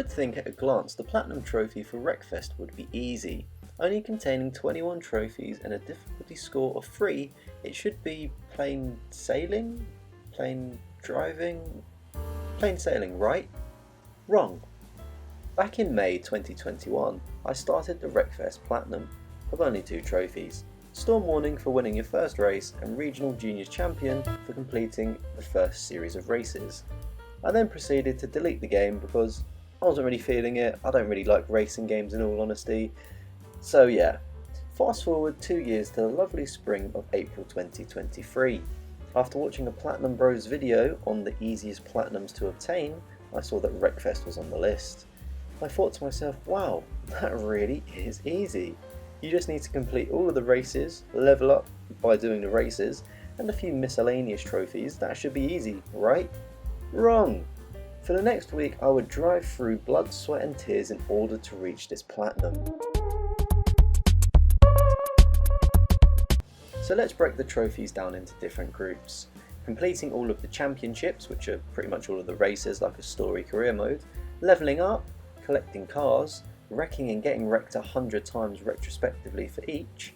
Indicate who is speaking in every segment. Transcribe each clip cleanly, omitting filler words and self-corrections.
Speaker 1: would think at a glance the Platinum Trophy for Wreckfest would be easy. Only containing 21 trophies and a difficulty score of 3, it should be plain sailing? Plain driving? Plain sailing, right? Wrong. Back in May 2021, I started the Wreckfest Platinum with only 2 trophies. Storm Warning for winning your first race and Regional Juniors Champion for completing the first series of races. I then proceeded to delete the game because I wasn't really feeling it. I don't really like racing games in all honesty. So yeah, fast forward 2 years to the lovely spring of April 2023. After watching a Platinum Bros video on the easiest platinums to obtain, I saw that Wreckfest was on the list. I thought to myself, wow, that really is easy. You just need to complete all of the races, level up by doing the races, and a few miscellaneous trophies. That should be easy, right? Wrong! For the next week I would drive through blood, sweat and tears in order to reach this platinum. So let's break the trophies down into different groups. Completing all of the championships, which are pretty much all of the races like a story career mode, leveling up, collecting cars, wrecking and getting wrecked 100 times retrospectively for each,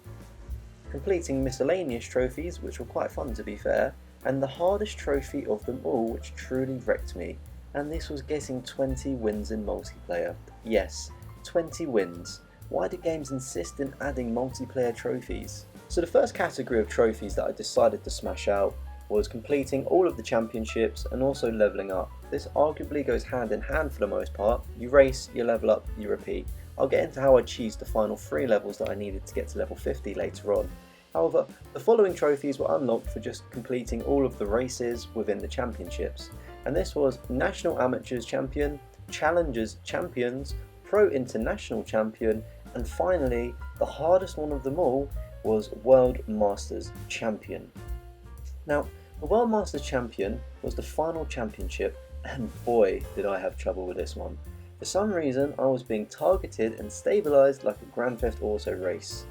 Speaker 1: completing miscellaneous trophies, which were quite fun to be fair, and the hardest trophy of them all, which truly wrecked me, and this was getting 20 wins in multiplayer. Yes, 20 wins. Why do games insist in adding multiplayer trophies? So the first category of trophies that I decided to smash out was completing all of the championships and also leveling up. This arguably goes hand in hand for the most part. You race, you level up, you repeat. I'll get into how I achieved the final 3 levels that I needed to get to level 50 later on. However, the following trophies were unlocked for just completing all of the races within the championships. And this was National Amateurs Champion, Challengers Champions, Pro International Champion, and finally, the hardest one of them all was World Masters Champion. Now, the World Masters Champion was the final championship, and boy did I have trouble with this one. For some reason I was being targeted and stabilised like a Grand Theft Auto race.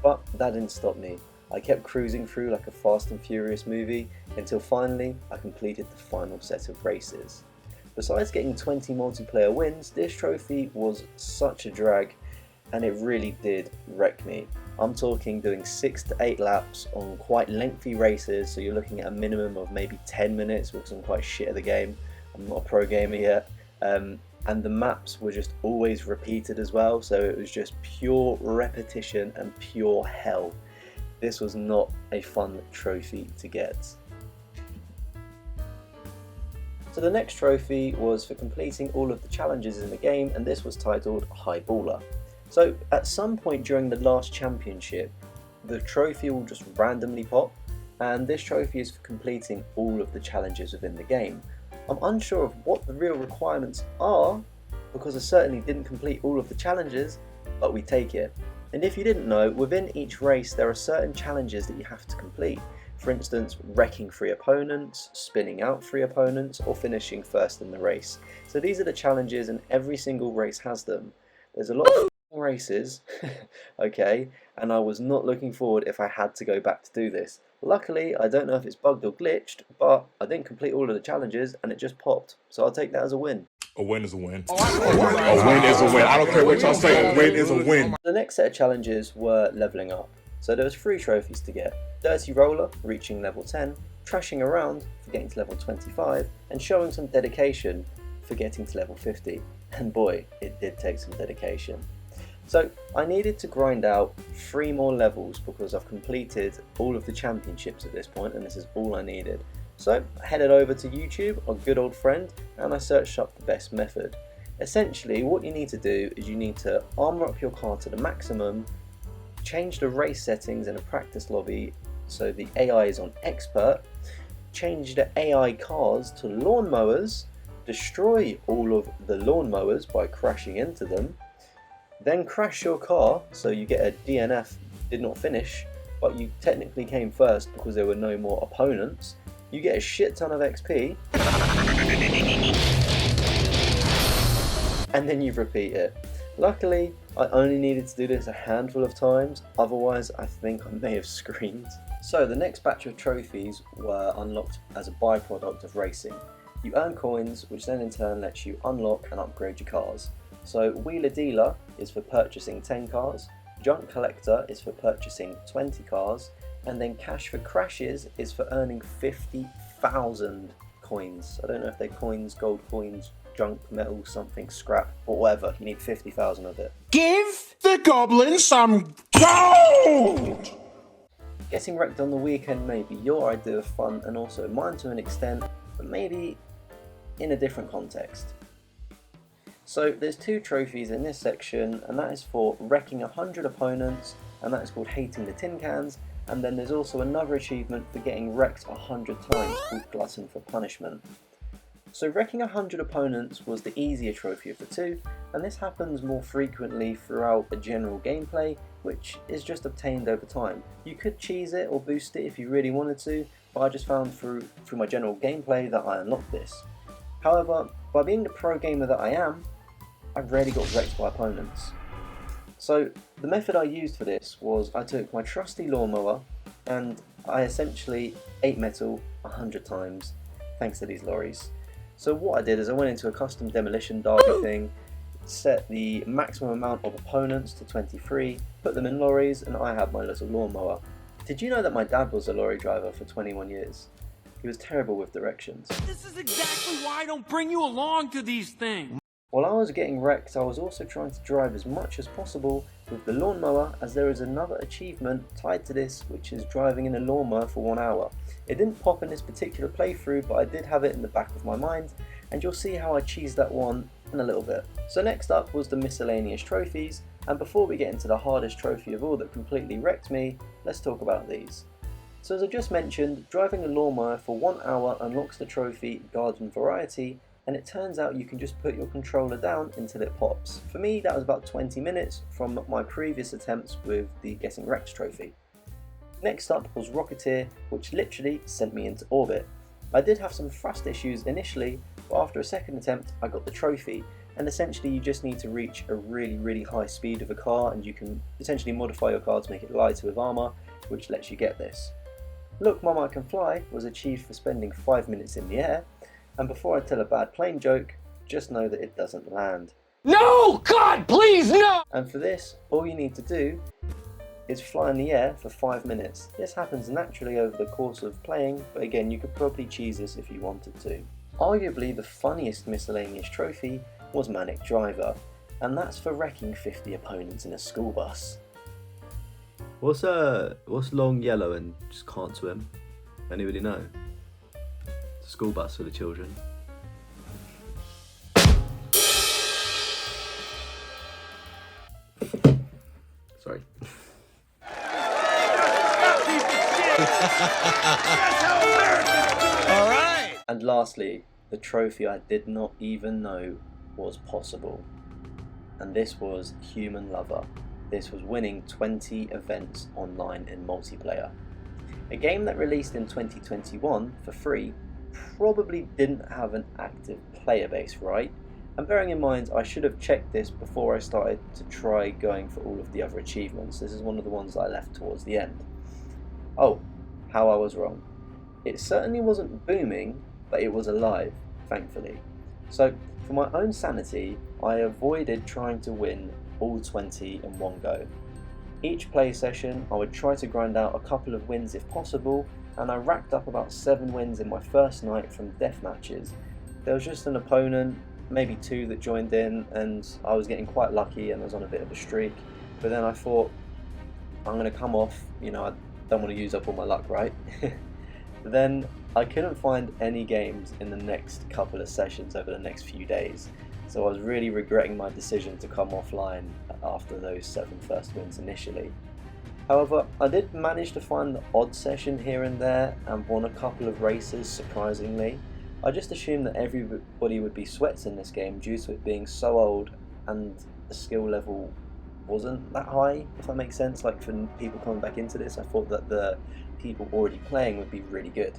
Speaker 1: But that didn't stop me. I kept cruising through like a Fast and Furious movie until finally I completed the final set of races. Besides getting 20 multiplayer wins, this trophy was such a drag and it really did wreck me. I'm talking doing 6 to 8 laps on quite lengthy races, so you're looking at a minimum of maybe 10 minutes because I'm quite shit at the game. I'm not a pro gamer yet. And the maps were just always repeated as well, so it was just pure repetition and pure hell. This was not a fun trophy to get. So the next trophy was for completing all of the challenges in the game, and this was titled High Baller. So at some point during the last championship, the trophy will just randomly pop, and this trophy is for completing all of the challenges within the game. I'm unsure of what the real requirements are, because I certainly didn't complete all of the challenges, but we take it. And if you didn't know, within each race there are certain challenges that you have to complete. For instance, wrecking 3 opponents, spinning out 3 opponents, or finishing first in the race. So these are the challenges and every single race has them. There's a lot of races, okay, and I was not looking forward if I had to go back to do this. Luckily, I don't know if it's bugged or glitched, but I didn't complete all of the challenges and it just popped, so I'll take that as a win.
Speaker 2: A win is a win. A win is a win. I don't care what y'all say, a win is a win.
Speaker 1: The next set of challenges were leveling up. So there was 3 trophies to get. Dirty Roller, reaching level 10, Trashing Around for getting to level 25, and Showing Some Dedication for getting to level 50. And boy, it did take some dedication. So I needed to grind out 3 more levels because I've completed all of the championships at this point and this is all I needed. So I headed over to YouTube, our good old friend, and I searched up the best method. Essentially what you need to do is you need to armor up your car to the maximum, change the race settings in a practice lobby so the AI is on expert, change the AI cars to lawnmowers, destroy all of the lawnmowers by crashing into them, then crash your car so you get a DNF, did not finish, but you technically came first because there were no more opponents. You get a shit ton of XP, and then you repeat it. Luckily, I only needed to do this a handful of times, otherwise I think I may have screamed. So the next batch of trophies were unlocked as a byproduct of racing. You earn coins, which then in turn lets you unlock and upgrade your cars. So Wheeler Dealer is for purchasing 10 cars, Junk Collector is for purchasing 20 cars, and then Cash for Crashes is for earning 50,000 coins. I don't know if they're coins, gold coins, junk, metal, something, scrap, or whatever. You need 50,000 of it.
Speaker 2: Give the goblin some gold!
Speaker 1: Getting wrecked on the weekend may be your idea of fun, and also mine to an extent, but maybe in a different context. So there's 2 trophies in this section, and that is for wrecking 100 opponents, and that is called Hating the Tin Cans, and then there's also another achievement for getting wrecked 100 times called Glutton for Punishment. So wrecking 100 opponents was the easier trophy of the 2, and this happens more frequently throughout the general gameplay, which is just obtained over time. You could cheese it or boost it if you really wanted to, but I just found through my general gameplay that I unlocked this. However, by being the pro gamer that I am, I rarely got wrecked by opponents. So the method I used for this was I took my trusty lawnmower and I essentially ate metal 100 times thanks to these lorries. So what I did is I went into a custom demolition derby thing, set the maximum amount of opponents to 23, put them in lorries, and I had my little lawnmower. Did you know that my dad was a lorry driver for 21 years? He was terrible with directions.
Speaker 3: This is exactly why I don't bring you along to these things.
Speaker 1: While I was getting wrecked, I was also trying to drive as much as possible with the lawnmower, as there is another achievement tied to this, which is driving in a lawnmower for 1 hour. It didn't pop in this particular playthrough, but I did have it in the back of my mind, and you'll see how I cheesed that one in a little bit. So next up was the miscellaneous trophies, and before we get into the hardest trophy of all that completely wrecked me, let's talk about these. So as I just mentioned, driving a lawnmower for 1 hour unlocks the trophy Garden Variety, and it turns out you can just put your controller down until it pops. For me, that was about 20 minutes from my previous attempts with the Getting Wrecked trophy. Next up was Rocketeer, which literally sent me into orbit. I did have some thrust issues initially, but after a second attempt I got the trophy, and essentially you just need to reach a really high speed of a car, and you can potentially modify your car to make it lighter with armour, which lets you get this. Look Mum I Can Fly was achieved for spending 5 minutes in the air, and before I tell a bad plane joke, just know that it doesn't land.
Speaker 3: No! God, please, no!
Speaker 1: And for this, all you need to do is fly in the air for 5 minutes. This happens naturally over the course of playing, but again, you could probably cheese this if you wanted to. Arguably the funniest miscellaneous trophy was Manic Driver, and that's for wrecking 50 opponents in a school bus.
Speaker 4: What's long, yellow, and just can't swim? Anybody know? It's a school bus for the children. Sorry.
Speaker 3: Alright!
Speaker 1: And lastly, the trophy I did not even know was possible. And this was Human Lover. This was winning 20 events online in multiplayer. A game that released in 2021 for free probably didn't have an active player base, right? And bearing in mind, I should have checked this before I started to try going for all of the other achievements. This is one of the ones that I left towards the end. Oh, how I was wrong. It certainly wasn't booming, but it was alive, thankfully. So, for my own sanity, I avoided trying to win all 20 in one go. Each play session, I would try to grind out a couple of wins if possible, and I racked up about 7 wins in my first night from death matches. There was just an opponent, maybe 2 that joined in, and I was getting quite lucky and I was on a bit of a streak. But then I thought, I'm going to come off, I don't want to use up all my luck, right? Then I couldn't find any games in the next couple of sessions over the next few days. So I was really regretting my decision to come offline after those 7 first wins initially. However, I did manage to find the odd session here and there and won a couple of races, surprisingly. I just assumed that everybody would be sweats in this game due to it being so old and the skill level wasn't that high, if that makes sense. Like for people coming back into this, I thought that the people already playing would be really good.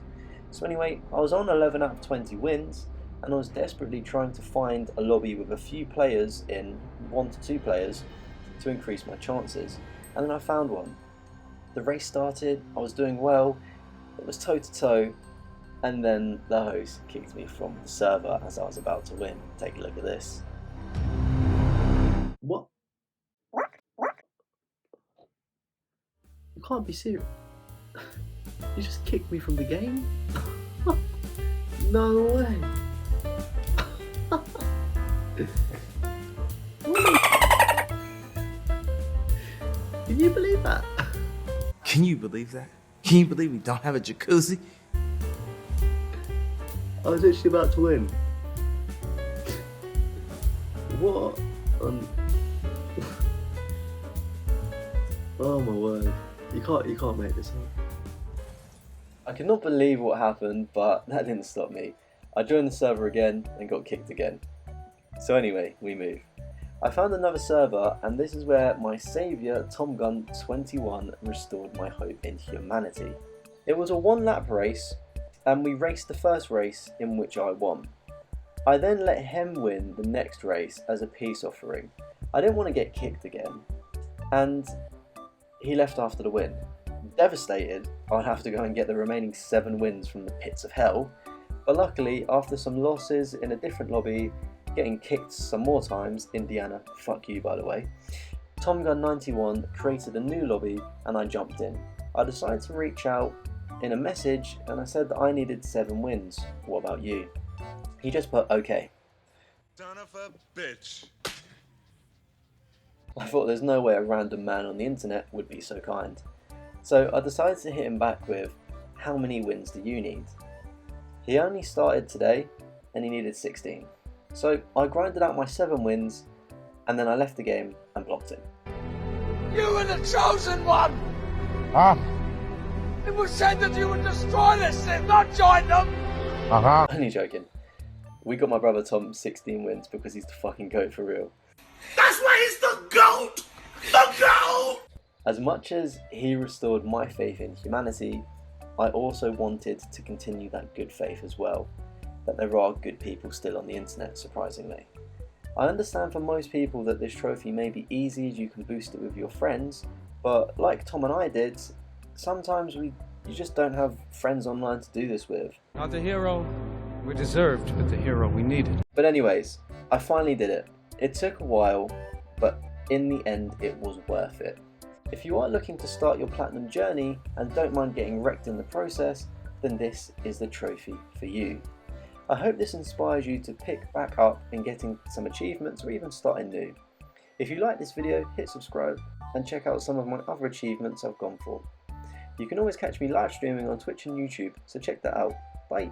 Speaker 1: So anyway, I was on 11 out of 20 wins, and I was desperately trying to find a lobby with a few players in, 1 to 2 players, to increase my chances. And then I found one. The race started, I was doing well, it was toe to toe, And then the host kicked me from the server as I was about to win. Take a look at this.
Speaker 4: What? You can't be serious. You just kicked me from the game? No way. Can you believe that?
Speaker 5: Can you believe that? Can you believe we don't have a jacuzzi?
Speaker 4: I was actually about to win. What? Oh my word! You can't make this up.
Speaker 1: I cannot believe what happened, but that didn't stop me. I joined the server again and got kicked again. So anyway, we move. I found another server, and this is where my saviour TomGun21 restored my hope in humanity. It was a 1-lap race, and we raced the first race, in which I won. I then let him win the next race as a peace offering. I didn't want to get kicked again, and he left after the win. Devastated, I'd have to go and get the remaining 7 wins from the pits of hell, but luckily, after some losses in a different lobby, getting kicked some more times, Indiana, fuck you by the way, TomGun91 created a new lobby and I jumped in. I decided to reach out in a message and I said that I needed 7 wins. What about you? He just put okay.
Speaker 2: Son of a bitch.
Speaker 1: I thought there's no way a random man on the internet would be so kind. So I decided to hit him back with, how many wins do you need? He only started today and he needed 16. So I grinded out my 7 wins and then I left the game and blocked him.
Speaker 3: You were the chosen one!
Speaker 2: Ah.
Speaker 3: It was said that you would destroy this thing, not join them!
Speaker 1: Only joking. We got my brother Tom 16 wins because he's the fucking GOAT for real.
Speaker 2: That's why he's the GOAT! The GOAT!
Speaker 1: As much as he restored my faith in humanity, I also wanted to continue that good faith as well, that there are good people still on the internet, surprisingly. I understand for most people that this trophy may be easy as you can boost it with your friends, but like Tom and I did, sometimes you just don't have friends online to do this with.
Speaker 3: Not the hero we deserved, but the hero we needed.
Speaker 1: But anyways, I finally did it. It took a while, but in the end it was worth it. If you are looking to start your platinum journey and don't mind getting wrecked in the process, then this is the trophy for you. I hope this inspires you to pick back up in getting some achievements or even starting new. If you like this video, hit subscribe and check out some of my other achievements I've gone for. You can always catch me live streaming on Twitch and YouTube, so check that out. Bye!